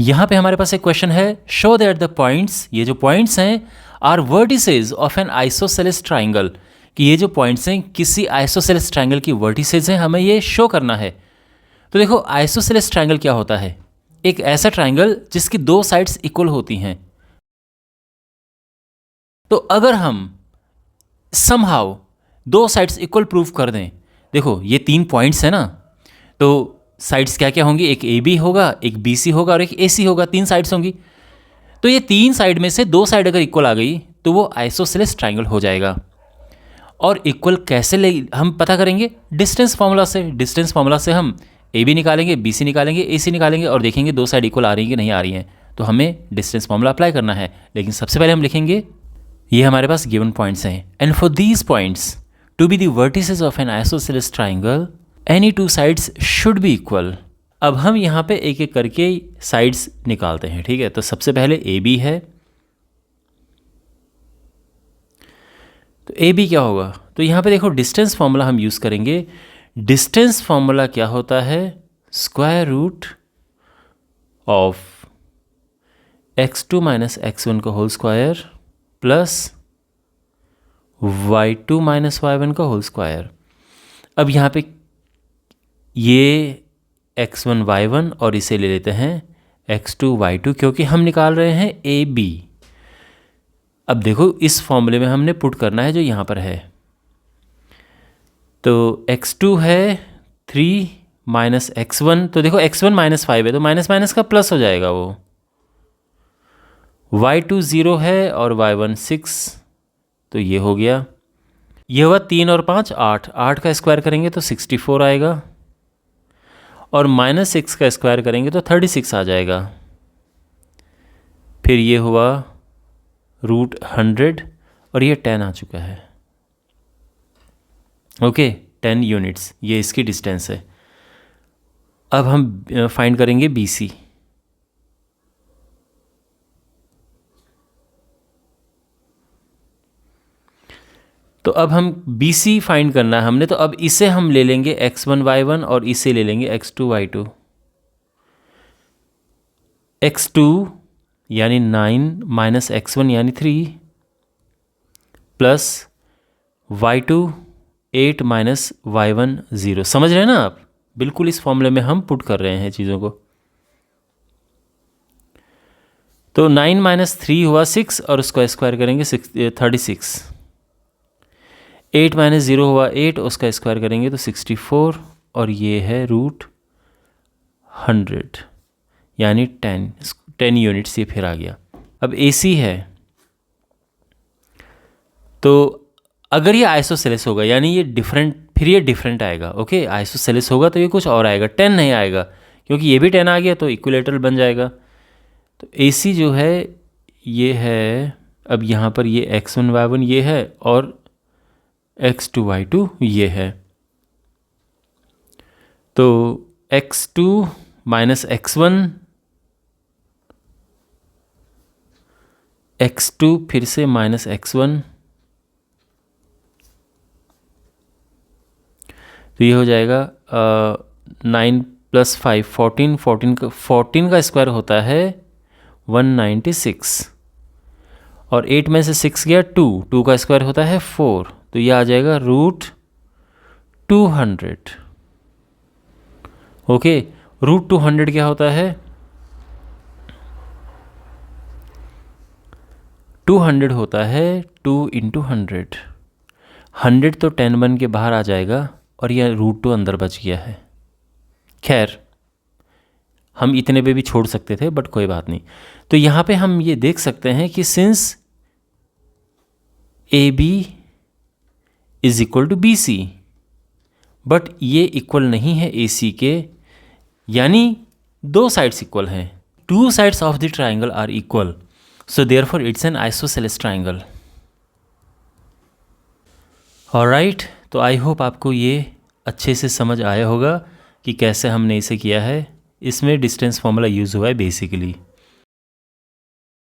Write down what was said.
यहाँ पे हमारे पास एक क्वेश्चन है, शो दैट द पॉइंट्स, ये जो पॉइंट्स हैं are vertices of an isosceles triangle, कि ये जो पॉइंट्स हैं किसी आइसोसेलेस ट्राइंगल की वर्टिसेस हैं, हमें ये शो करना है। तो देखो आइसोसेलेस ट्राइंगल क्या होता है, एक ऐसा ट्राइंगल जिसकी दो साइड्स इक्वल होती हैं। तो अगर हम समहाउ दो साइड्स इक्वल प्रूव कर दें, देखो ये 3 पॉइंट्स हैं ना, तो साइड्स क्या क्या होंगी, एक ए बी होगा, एक बी सी होगा और एक ए सी होगा, 3 साइड्स होंगी। तो ये 3 साइड में से 2 साइड अगर इक्वल आ गई तो वो आइसोसेलेस ट्राइंगल हो जाएगा। और इक्वल कैसे ले हम पता करेंगे, डिस्टेंस फार्मूला से। डिस्टेंस फार्मूला से हम ए बी निकालेंगे, बी सी निकालेंगे, ए सी निकालेंगे और देखेंगे 2 साइड इक्वल आ रही हैं कि नहीं आ रही हैं। तो हमें डिस्टेंस फार्मूला अप्लाई करना है, लेकिन सबसे पहले हम लिखेंगे ये हमारे पास गिवन पॉइंट्स हैं, and for these points to be the vertices of an isosceles triangle any 2 sides should be equal. अब हम यहाँ पे एक एक करके साइड्स निकालते हैं, ठीक है। तो सबसे पहले ए बी है, तो ए बी क्या होगा, तो यहाँ पे देखो डिस्टेंस फार्मूला हम यूज़ करेंगे। डिस्टेंस फार्मूला क्या होता है, square root of x2 minus x1 का whole square plus y2 minus y1 का होल स्क्वायर। अब यहाँ पे ये x1 y1 और इसे ले लेते हैं x2 y2, क्योंकि हम निकाल रहे हैं ए बी। अब देखो इस फॉर्मूले में हमने पुट करना है जो यहाँ पर है, तो x2 है 3 माइनस x1, तो देखो x1 माइनस 5 है तो माइनस माइनस का प्लस हो जाएगा वो। y2 0 है और y1 6, तो ये हो गया। ये हुआ 3 और 5 8, 8 का स्क्वायर करेंगे तो 64 आएगा और माइनस 6 का स्क्वायर करेंगे तो 36 आ जाएगा। फिर ये हुआ रूट 100 और ये 10 आ चुका है। ओके 10 यूनिट्स, ये इसकी डिस्टेंस है। अब हम फाइंड करेंगे बी सी। तो अब हम बी सी फाइंड करना है हमने, तो अब इसे हम ले लेंगे x1 y1 और इसे ले लेंगे x2 y2। x2 यानी 9 माइनस x1 यानी 3 प्लस y2 8 माइनस y1 0। समझ रहे हैं ना आप, बिल्कुल इस फॉर्मूले में हम पुट कर रहे हैं चीज़ों को। तो 9 माइनस 3 हुआ 6 और उसका स्क्वायर करेंगे 36। 8 माइनस 0 हुआ 8, उसका स्क्वायर करेंगे तो 64 और ये है रूट 100 यानी 10 यूनिट्स ये फिर आ गया। अब AC है, तो अगर ये आइसोसेलेस होगा यानी ये डिफरेंट, फिर ये डिफरेंट आएगा। ओके आइसोसेलेस होगा तो ये कुछ और आएगा, 10 नहीं आएगा, क्योंकि ये भी 10 आ गया तो इक्विलेटरल बन जाएगा। तो AC जो है ये है, अब यहाँ पर ये x1 y1 ये है और x2 y2 ये है। तो x2 माइनस x1, x2 फिर से माइनस x1, तो ये हो जाएगा 9 प्लस 5 14, 14 का स्क्वायर होता है 196 और 8 में से 6 गया 2 का स्क्वायर होता है 4, तो ये आ जाएगा रूट 200। ओके रूट 200 क्या होता है, 200 होता है 2 इंटू 100। 100 तो 10 बन के बाहर आ जाएगा और यह रूट 2 अंदर बच गया है। खैर हम इतने पे भी छोड़ सकते थे बट कोई बात नहीं। तो यहाँ पे हम ये देख सकते हैं कि since A B is equal to B C, but ये इक्वल नहीं है ए सी के, यानी 2 साइड्स इक्वल हैं। 2 sides of the triangle are equal, so therefore it's an isosceles triangle. Alright, तो आई होप आपको ये अच्छे से समझ आया होगा कि कैसे हमने इसे किया है। इसमें डिस्टेंस फॉर्मूला यूज़ हुआ है बेसिकली।